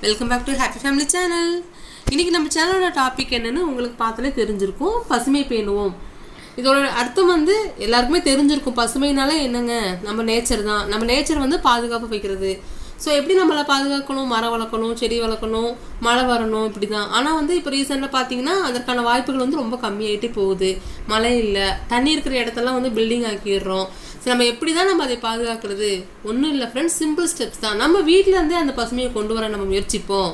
Welcome back to happy family channel. இன்றைக்கி நம்ம சேனலோட டாபிக் என்னென்னு உங்களுக்கு பார்த்தாலே தெரிஞ்சிருக்கும். பசுமை பேணுவோம். இதோட அர்த்தம் வந்து எல்லாருக்குமே தெரிஞ்சிருக்கும். பசுமைனால என்னங்க, நம்ம நேச்சர் தான். நம்ம நேச்சர் வந்து பாதுகாப்பு வைக்கிறது. ஸோ எப்படி நம்மளை பாதுகாக்கணும், மரம் வளர்க்கணும், செடி வளர்க்கணும், மழை வரணும், இப்படி தான். ஆனால் வந்து இப்போ ரீசெண்டாக பார்த்தீங்கன்னா அதற்கான வாய்ப்புகள் வந்து ரொம்ப கம்மியாகிட்டே போகுது. மழை இல்லை, தண்ணி இருக்கிற இடத்தெல்லாம் வந்து பில்டிங் ஆக்கிடுறோம். சரி, நம்ம எப்படி தான் நம்ம அதை பாதுகாக்கிறது? ஒன்றும் இல்லை ஃப்ரெண்ட்ஸ், சிம்பிள் ஸ்டெப்ஸ் தான். நம்ம வீட்டிலேருந்தே அந்த பசுமையை கொண்டு வர நம்ம முயற்சிப்போம்.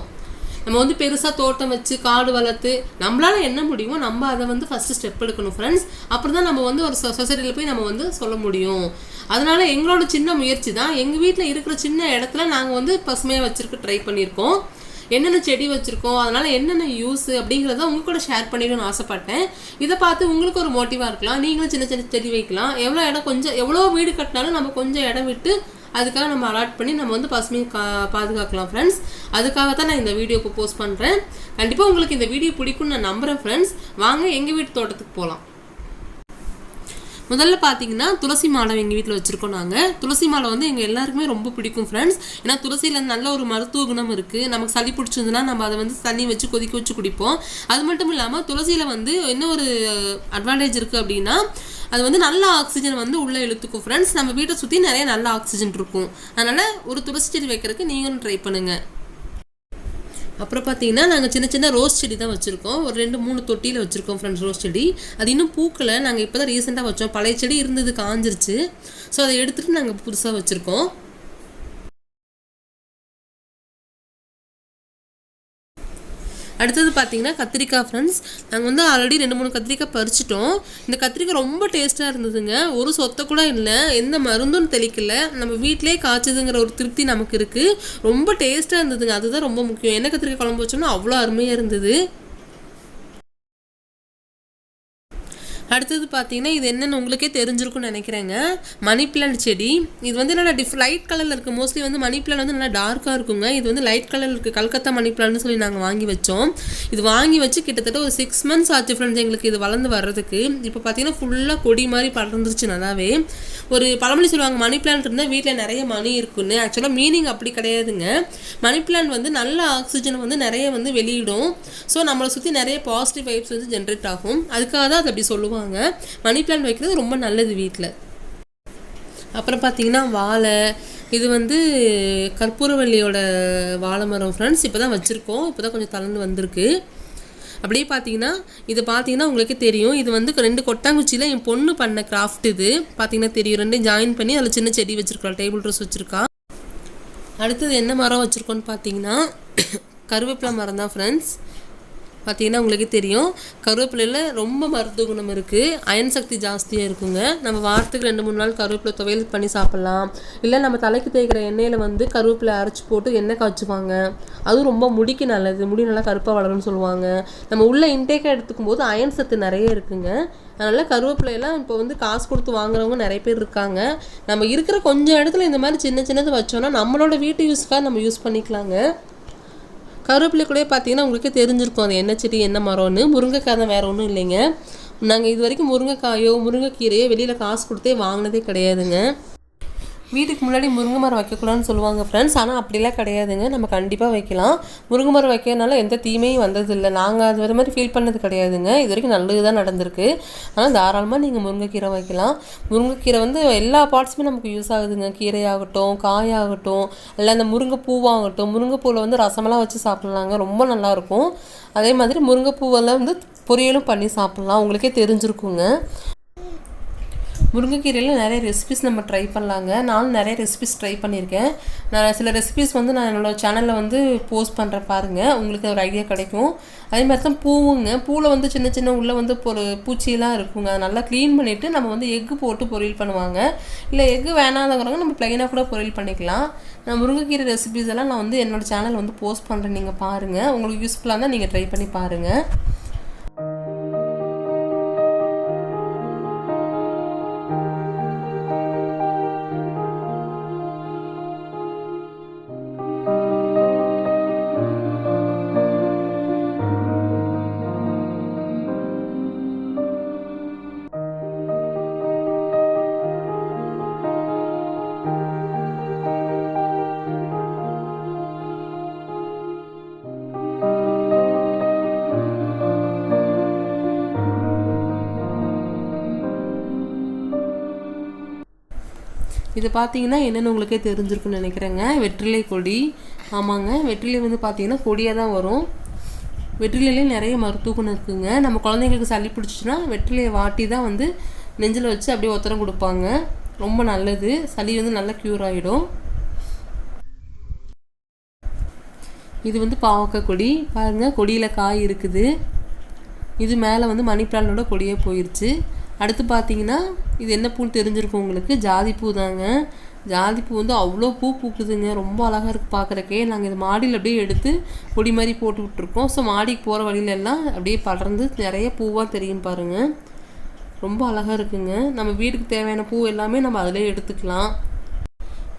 நம்ம வந்து பெருசாக தோட்டம் வச்சு காடு வளர்த்து நம்மளால் என்ன முடியுமோ நம்ம அதை வந்து ஃபஸ்ட்டு ஸ்டெப் எடுக்கணும் ஃப்ரெண்ட்ஸ். அப்புறம் தான் நம்ம வந்து ஒரு சொசைட்டியில் போய் நம்ம வந்து சொல்ல முடியும். அதனால எங்களோட சின்ன முயற்சி தான். எங்கள் வீட்டில் இருக்கிற சின்ன இடத்துல நாங்கள் வந்து பசுமையாக வச்சுருக்க ட்ரை பண்ணியிருக்கோம். என்னென்ன செடி வச்சுருக்கோம், அதனால் என்னென்ன யூஸ் அப்படிங்கிறத உங்க கூட ஷேர் பண்ணிக்கணும்னு ஆசைப்பட்டேன். இதை பார்த்து உங்களுக்கு ஒரு மோட்டிவாக இருக்கலாம். நீங்களும் சின்ன சின்ன செடி வைக்கலாம். எவ்வளோ இடம், கொஞ்சம் எவ்வளோ வீடு கட்டினாலும் நம்ம கொஞ்சம் இடம் விட்டு அதுக்காக நம்ம அலாட் பண்ணி நம்ம வந்து பசுமையை பாதுகாக்கலாம் ஃப்ரெண்ட்ஸ். அதுக்காக தான் நான் இந்த வீடியோ இப்போ போஸ்ட் பண்ணுறேன். கண்டிப்பாக உங்களுக்கு இந்த வீடியோ பிடிக்கும்னு நான் நம்புகிறேன் ஃப்ரெண்ட்ஸ். வாங்க எங்கள் வீட்டு தோட்டத்துக்கு போகலாம். முதல்ல பார்த்தீங்கன்னா துளசி மாலை எங்கள் வீட்டில் வச்சுருக்கோம். நாங்கள் துளசி மாலை வந்து எங்கள் எல்லாருக்குமே ரொம்ப பிடிக்கும் ஃப்ரெண்ட்ஸ். ஏன்னா துளசியில் நல்ல ஒரு மருத்துவ குணம் இருக்குது. நமக்கு சளி பிடிச்சிருந்துன்னா நம்ம அதை வந்து தண்ணி வச்சு கொதிக்க வச்சு குடிப்போம். அது மட்டும் இல்லாமல் துளசியில் வந்து என்ன ஒரு அட்வான்டேஜ் இருக்குது அப்படின்னா, அது வந்து நல்ல ஆக்சிஜன் வந்து உள்ளே இழுத்துக்கும் ஃப்ரெண்ட்ஸ். நம்ம வீட்டை சுற்றி நிறைய நல்ல ஆக்சிஜன் இருக்கும். அதனால் ஒரு துளசி செடி வைக்கிறதுக்கு நீங்களும் ட்ரை பண்ணுங்கள். அப்புறம் பார்த்தீங்கன்னா நாங்கள் சின்ன சின்ன ரோஸ் செடி தான் வச்சுருக்கோம். ஒரு 2-3 தொட்டியில் வச்சுருக்கோம் ஃப்ரெண்ட்ஸ் ரோஸ் செடி. அது இன்னும் பூக்களை. நாங்கள் இப்போ தான் ரீசெண்டாக வச்சோம். பழைய செடி இருந்தது, காஞ்சிருச்சு. ஸோ அதை எடுத்துகிட்டு நாங்கள் புதுசாக வச்சுருக்கோம். அடுத்தது பார்த்தீங்கன்னா கத்திரிக்காய் ஃப்ரெண்ட்ஸ். நாங்கள் வந்து ஆல்ரெடி 2-3 கத்திரிக்காய் பறிச்சிட்டோம். இந்த கத்திரிக்காய் ரொம்ப டேஸ்ட்டாக இருந்ததுங்க. ஒரு சொத்தை கூட இல்லை, எந்த மருந்தும் தெளிக்கல. நம்ம வீட்டிலே காய்ச்சதுங்கிற ஒரு திருப்தி நமக்கு இருக்குது. ரொம்ப டேஸ்ட்டாக இருந்ததுங்க. அதுதான் ரொம்ப முக்கியம். என்ன கத்திரிக்காய் குழம்பு வச்சோம்னா அவ்வளோ அருமையாக இருந்தது. அடுத்தது பார்த்தீங்கன்னா இது என்னென்னு உங்களுக்கே தெரிஞ்சிருக்கும்னு நினைக்கிறேங்க. மணி பிளான்ட் செடி. இது வந்து நல்லா லைட் கலரில் இருக்குது. மோஸ்ட்லி வந்து மணி பிளான்ட் வந்து நல்லா டார்க்காக இருக்குங்க. இது வந்து லைட் கலரில் இருக்குது. கல்கத்தா மணி பிளான்ட்னு சொல்லி நாங்கள் வாங்கி வச்சோம். இது வாங்கி வச்சு கிட்டத்தட்ட ஒரு 6 months ஆச்சு ஃப்ரெண்ட்ஸ் எங்களுக்கு இது வளர்ந்து வர்றதுக்கு. இப்போ பார்த்தீங்கன்னா ஃபுல்லாக கொடி மாதிரி படர்ந்துருச்சு நல்லாவே. ஒரு பழமொழி சொல்லுவாங்க, மணி பிளான்ட் இருந்தால் வீட்டில் நிறைய மணி இருக்குன்னு. ஆக்சுவலாக மீனிங் அப்படி கிடையாதுங்க. மணி பிளான்ட் வந்து நல்ல ஆக்சிஜனை வந்து நிறைய வந்து வெளியிடும். ஸோ நம்மளை சுற்றி நிறைய பாசிட்டிவ் வைப்ஸ் வந்து ஜென்ரேட் ஆகும். அதுக்காக தான் அது அப்படி சொல்லுவாங்க. மணி பிளான்ட் வைக்கிறது ரொம்ப நல்லது வீட்டில். அப்புறம் பார்த்தீங்கன்னா வாழை. இது வந்து கற்பூரவல்லியோட வாழை மரம் ஃப்ரெண்ட்ஸ். இப்போ தான் வச்சுருக்கோம். இப்போ தான் கொஞ்சம் தளர்ந்து வந்திருக்கு. அப்படியே பார்த்தீங்கன்னா இது பார்த்தீங்கன்னா உங்களுக்கே தெரியும். இது வந்து 2 கொட்டாங்குச்சியில் என் பொண்ணு பண்ண கிராஃப்ட். இது பார்த்தீங்கன்னா தெரியும். 2 ஜாயின் பண்ணி அதில் சின்ன செடி வச்சுருக்கா, டேபிள் ரோஸ் வச்சுருக்கா. அடுத்தது என்ன மரம் வச்சுருக்கோன்னு பார்த்தீங்கன்னா கருவேப்பிலை மரம் தான் ஃப்ரெண்ட்ஸ். பார்த்தீங்கன்னா உங்களுக்கே தெரியும். கருவேப்பிலையில் ரொம்ப மருத்துவ குணம் இருக்குது. அயன் சக்தி ஜாஸ்தியாக இருக்குங்க. நம்ம வாரத்துக்கு 2-3 நாள் கருவேப்பிலை துவையல் பண்ணி சாப்பிட்லாம். இல்லை நம்ம தலைக்கு தேய்க்கிற எண்ணெயில் வந்து கருவேப்பிலை அரைச்சி போட்டு எண்ணெய் காய்ச்சுவாங்க. அதுவும் ரொம்ப முடிக்கு நல்லது. முடி நல்லா கருப்பாக வளரும்னு சொல்லுவாங்க. நம்ம உள்ள இன்டேக்காக எடுத்துக்கும் போது அயன் சத்து நிறைய இருக்குங்க. அதனால் கருவேப்பிலையெல்லாம் இப்போ வந்து காசு கொடுத்து வாங்குறவங்க நிறைய பேர் இருக்காங்க. நம்ம இருக்கிற கொஞ்சம் இடத்துல இந்த மாதிரி சின்ன சின்னது வச்சோன்னா நம்மளோட வீட்டு யூஸ்க்காக நம்ம யூஸ் பண்ணிக்கலாங்க. கருவேப்பிலை கூட பார்த்தீங்கன்னா உங்களுக்கே தெரிஞ்சிருக்கும் அது என்ன செடி என்ன மரம்னு. முருங்கைக்காய் தான், வேறு ஒன்றும் இல்லைங்க. நாங்கள் இது வரைக்கும் முருங்கைக்காயோ முருங்கைக்கீரையோ வெளியில் காசு கொடுத்தே வாங்கினதே கிடையாதுங்க. வீட்டுக்கு முன்னாடி முருங்கை மரம் வைக்கக்கூடாதுன்னு சொல்லுவாங்க ஃப்ரெண்ட்ஸ். ஆனால் அப்படிலாம் கிடையாதுங்க. நம்ம கண்டிப்பாக வைக்கலாம். முருங்கை மரம் வைக்கிறதுனால எந்த தீமையும் வந்ததில்லை. நாங்கள் அது வேறு மாதிரி ஃபீல் பண்ணது கிடையாதுங்க. இது வரைக்கும் நல்லது தான் நடந்திருக்கு. ஆனால் தாராளமாக நீங்கள் முருங்கைக்கீரை வைக்கலாம். முருங்கைக்கீரை வந்து எல்லா பார்ட்ஸுமே நமக்கு யூஸ் ஆகுதுங்க. கீரையாகட்டும், காயாகட்டும், இல்லை அந்த முருங்கை பூவாகட்டும். முருங்கைப்பூவில் வந்து ரசமெல்லாம் வச்சு சாப்பிட்லாங்க, ரொம்ப நல்லாயிருக்கும். அதே மாதிரி முருங்கைப்பூவெல்லாம் வந்து பொரியலும் பண்ணி சாப்பிட்லாம். உங்களுக்கே தெரிஞ்சிருக்குங்க. முருங்கைக்கீரையில் நிறைய ரெசிபிஸ் நம்ம ட்ரை பண்ணலாங்க. நானும் நிறைய ரெசிபிஸ் ட்ரை பண்ணியிருக்கேன். நான் சில ரெசிபிஸ் வந்து நான் என்னோடய சேனலில் வந்து போஸ்ட் பண்ணுறேன் பாருங்கள், உங்களுக்கு ஒரு ஐடியா கிடைக்கும். அதே மாதிரி தான் பூவுங்க. பூவில் வந்து சின்ன சின்ன உள்ளே வந்து ஒரு பூச்சியெல்லாம் இருக்குங்க. அதை நல்லா க்ளீன் பண்ணிவிட்டு நம்ம வந்து எக்கு போட்டு பொரியல் பண்ணுவாங்க. இல்லை எக்கு வேணாதவங்க நம்ம ப்ளைனாக கூட பொரியல் பண்ணிக்கலாம். நான் முருங்கைக்கீரை ரெசிபிஸ் எல்லாம் நான் வந்து என்னோடய சேனல் வந்து போஸ்ட் பண்ணுறேன். நீங்கள் பாருங்கள், உங்களுக்கு யூஸ்ஃபுல்லாக இருந்தால் நீங்கள் ட்ரை பண்ணி பாருங்கள். இது பார்த்தீங்கன்னா என்னென்னு உங்களுக்கே தெரிஞ்சிருக்குன்னு நினைக்கிறேங்க. வெற்றிலை கொடி. ஆமாங்க, வெற்றிலை வந்து பார்த்தீங்கன்னா கொடியாக தான் வரும். வெற்றிலையிலே நிறைய மருத்துவ குணம் இருக்குதுங்க. நம்ம குழந்தைங்களுக்கு சளி பிடிச்சிச்சின்னா வெற்றிலையை வாட்டி தான் வந்து நெஞ்சில் வச்சு அப்படியே ஒத்தரம் கொடுப்பாங்க. ரொம்ப நல்லது, சளி வந்து நல்லா க்யூர் ஆகிடும். இது வந்து பாவக்காய் கொடி பாருங்கள், கொடியில் காய் இருக்குது. இது மேலே வந்து மணி பிளான்ட்டோட கொடியே போயிடுச்சு. அடுத்து பார்த்தீங்கன்னா இது என்ன பூன்னு தெரிஞ்சிருக்கும் உங்களுக்கு, ஜாதி பூ தாங்க. ஜாதி பூ வந்து அவ்வளோ பூ பூக்குதுங்க, ரொம்ப அழகாக இருக்குது பார்க்குறக்கே. நாங்கள் இது மாடியில் அப்படியே எடுத்து கொடி மாதிரி போட்டு விட்ருக்கோம். ஸோ மாடிக்கு போகிற வழியிலெல்லாம் அப்படியே படர்ந்து நிறைய பூவாக தெரியும் பாருங்கள். ரொம்ப அழகாக இருக்குங்க. நம்ம வீட்டுக்கு தேவையான பூ எல்லாமே நம்ம அதிலே எடுத்துக்கலாம்.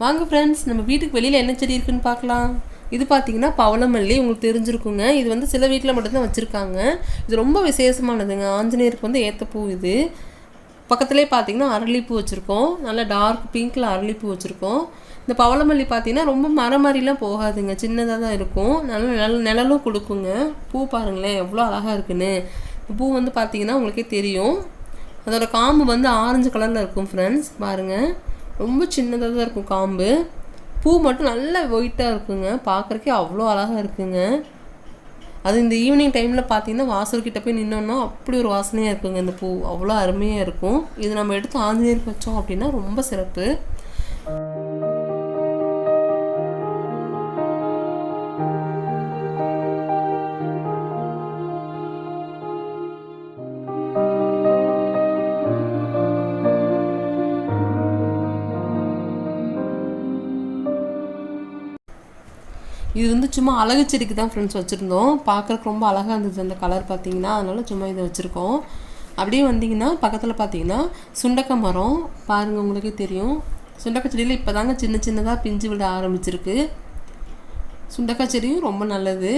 வாங்க ஃப்ரெண்ட்ஸ், நம்ம வீட்டுக்கு வெளியில் என்ன செடி இருக்குதுன்னு பார்க்கலாம். இது பார்த்திங்கன்னா பவளமல்லி, உங்களுக்கு தெரிஞ்சிருக்குங்க. இது வந்து சில வீட்டில் மட்டும்தான் வச்சுருக்காங்க. இது ரொம்ப விசேஷமானதுங்க, ஆஞ்சநேயருக்கு வந்து ஏற்ற பூ. இது பக்கத்துலேயே பார்த்திங்கன்னா அரளிப்பூ வச்சுருக்கோம், நல்லா டார்க் பிங்க்கில் அரளிப்பூ வச்சுருக்கோம். இந்த பவளமல்லி பார்த்திங்கன்னா ரொம்ப மரம் மாதிரிலாம் போகாதுங்க, சின்னதாக தான் இருக்கும். நல்ல நிழலும் கொடுக்குங்க. பூ பாருங்களேன் எவ்வளோ அழகாக இருக்குன்னு. பூ வந்து பார்த்திங்கன்னா உங்களுக்கே தெரியும், அதோட காம்பு வந்து ஆரஞ்சு கலரில் இருக்கும் ஃப்ரெண்ட்ஸ். பாருங்கள், ரொம்ப சின்னதாக தான் இருக்கும் காம்பு. பூ மட்டும் நல்லா ஒயிட்டாக இருக்குங்க, பார்க்குறக்கே அவ்வளோ அழகாக இருக்குங்க. அது இந்த ஈவினிங் டைமில் பார்த்தீங்கன்னா வாசல்கிட்ட போய் நின்னோன்னா அப்படி ஒரு வாசனையாக இருக்குங்க. இந்த பூ அவ்வளோ அருமையாக இருக்கும். இது நம்ம எடுத்து ஆஞ்சநேயருக்கு வச்சோம் அப்படின்னா ரொம்ப சிறப்பு. இது வந்து சும்மா அழகு செடிக்கு தான் ஃப்ரெண்ட்ஸ் வச்சுருந்தோம். பார்க்குறக்கு ரொம்ப அழகாக இருந்தது அந்த கலர் பார்த்தீங்கன்னா, அதனால் சும்மா இதை வச்சுருக்கோம். அப்படியே வந்தீங்கன்னா பக்கத்தில் பார்த்தீங்கன்னா சுண்டக்காய் மரம் பாருங்கள், உங்களுக்கே தெரியும். சுண்டக்காய் செடியில் இப்போ தாங்க சின்ன சின்னதாக பிஞ்சு விட ஆரம்பிச்சிருக்கு. சுண்டக்காய் செடியும் ரொம்ப நல்லது.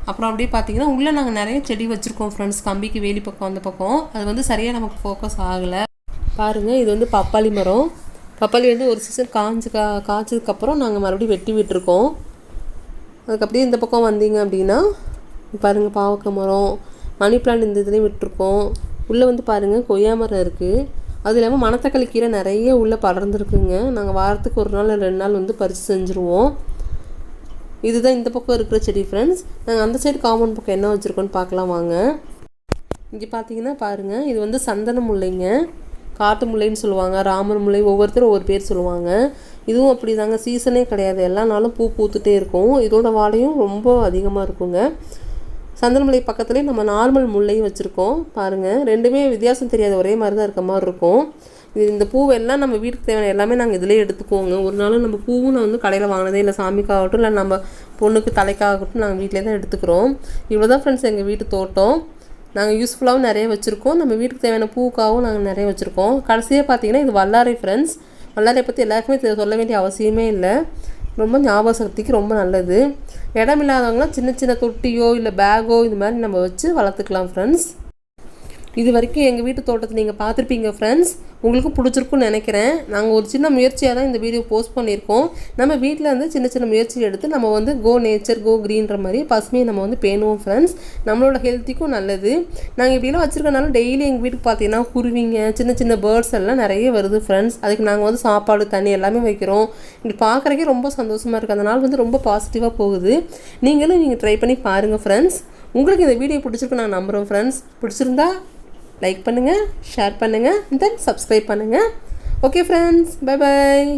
அப்புறம் அப்படியே பார்த்தீங்கன்னா உள்ளே நாங்கள் நிறைய செடி வச்சுருக்கோம் ஃப்ரெண்ட்ஸ், கம்பிக்கு வேலி பக்கம் அந்த பக்கம். அது வந்து சரியாக நமக்கு ஃபோக்கஸ் ஆகலை. பாருங்கள், இது வந்து பப்பாளி மரம். பப்பாளி வந்து ஒரு சீசன் காய்ச்சதுக்கப்புறம் நாங்கள் மறுபடியும் வெட்டி விட்டுருக்கோம். அதுக்கு அப்படியே இந்த பக்கம் வந்தீங்க அப்படின்னா பாருங்கள், பாவக்காய் மரம், மணி பிளான்ட் இந்த இதுலேயும் விட்டுருக்கோம். உள்ளே வந்து பாருங்கள் கொய்யா மரம் இருக்குது. அது இல்லாமல் மணத்தக்காளி கீரை நிறைய உள்ளே படர்ந்துருக்குங்க. நாங்கள் வாரத்துக்கு ஒரு நாள் 2 நாள் வந்து பறித்து செஞ்சுருவோம். இதுதான் இந்த பக்கம் இருக்கிற செடி ஃப்ரெண்ட்ஸ். நாங்கள் அந்த சைடு காம்பவுண்ட் பக்கம் என்ன வச்சுருக்கோன்னு பார்க்கலாம் வாங்க. இங்கே பார்த்தீங்கன்னா பாருங்கள், இது வந்து சந்தன முல்லைங்க, காட்டு முல்லைன்னு சொல்லுவாங்க, ராமர் முல்லை, ஒவ்வொருத்தரும் ஒவ்வொரு பேர் சொல்லுவாங்க. இதுவும் அப்படி தாங்க, சீசனே கிடையாது, எல்லா நாளும் பூ பூத்துட்டே இருக்கும். இதோட வாடையும் ரொம்ப அதிகமாக இருக்குங்க. சந்தன முல்லை பக்கத்துலேயே நம்ம நார்மல் முல்லையும் வச்சுருக்கோம் பாருங்கள். ரெண்டுமே வித்தியாசம் தெரியாது, ஒரே மாதிரி தான் இருக்க மாதிரி இருக்கும். இந்த பூவெல்லாம் நம்ம வீட்டுக்கு தேவையான எல்லாமே நாங்கள் இதிலே எடுத்துக்குவோங்க. ஒரு நாளும் நம்ம பூவும் நான் வந்து கடையில் வாங்கினதே இல்லை, சாமிக்காகட்டும் இல்லை நம்ம பொண்ணுக்கு தலைக்காகட்டும் நாங்கள் வீட்டிலே தான் எடுத்துக்கிறோம். இவ்வளோ தான் ஃப்ரெண்ட்ஸ் எங்கள் வீட்டு தோட்டம். நாங்கள் யூஸ்ஃபுல்லாகவும் நிறைய வச்சுருக்கோம், நம்ம வீட்டுக்கு தேவையான பூக்காகவும் நாங்கள் நிறைய வச்சுருக்கோம். கடைசியாக பார்த்தீங்கன்னா இது வல்லாரை ஃப்ரெண்ட்ஸ். வல்லாரை பற்றி எல்லாருக்குமே சொல்ல வேண்டிய அவசியமே இல்லை, ரொம்ப ஞாபக சக்திக்கு ரொம்ப நல்லது. இடம் இல்லாதவங்களாம் சின்ன சின்ன தொட்டியோ இல்லை பேக்கோ இது மாதிரி நம்ம வச்சு வளர்த்துக்கலாம் ஃப்ரெண்ட்ஸ். இது வரைக்கும் எங்கள் வீட்டு தோட்டத்தை நீங்கள் பார்த்துருப்பீங்க ஃப்ரெண்ட்ஸ், உங்களுக்கும் பிடிச்சிருக்குன்னு நினைக்கிறேன். நாங்கள் ஒரு சின்ன முயற்சியாக தான் இந்த வீடியோ போஸ்ட் பண்ணியிருக்கோம். நம்ம வீட்டில் வந்து சின்ன சின்ன முயற்சி எடுத்து நம்ம வந்து கோ நேச்சர் கோ க்ரீன்ற மாதிரி பசுமையை நம்ம வந்து பேணுவோம் ஃப்ரெண்ட்ஸ். நம்மளோட ஹெல்த்திக்கும் நல்லது. நாங்கள் இப்படிலாம் வச்சுருக்கனால டெய்லி எங்கள் வீட்டுக்கு பார்த்தீங்கன்னா குருவிங்க, சின்ன சின்ன பேர்ட்ஸ் எல்லாம் நிறைய வருது ஃப்ரெண்ட்ஸ். அதுக்கு நாங்கள் வந்து சாப்பாடு தண்ணி எல்லாமே வைக்கிறோம். இப்படி பார்க்குறக்கே ரொம்ப சந்தோஷமாக இருக்குது. அதனால் வந்து ரொம்ப பாசிட்டிவாக போகுது. நீங்கள் ட்ரை பண்ணி பாருங்கள் ஃப்ரெண்ட்ஸ். உங்களுக்கு இந்த வீடியோ பிடிச்சிருக்கு நான் நம்புகிறோம் ஃப்ரெண்ட்ஸ். பிடிச்சிருந்தா லைக் பண்ணுங்கள், ஷேர் பண்ணுங்கள், தென் சப்ஸ்கிரைப் பண்ணுங்கள். Okay friends, bye bye.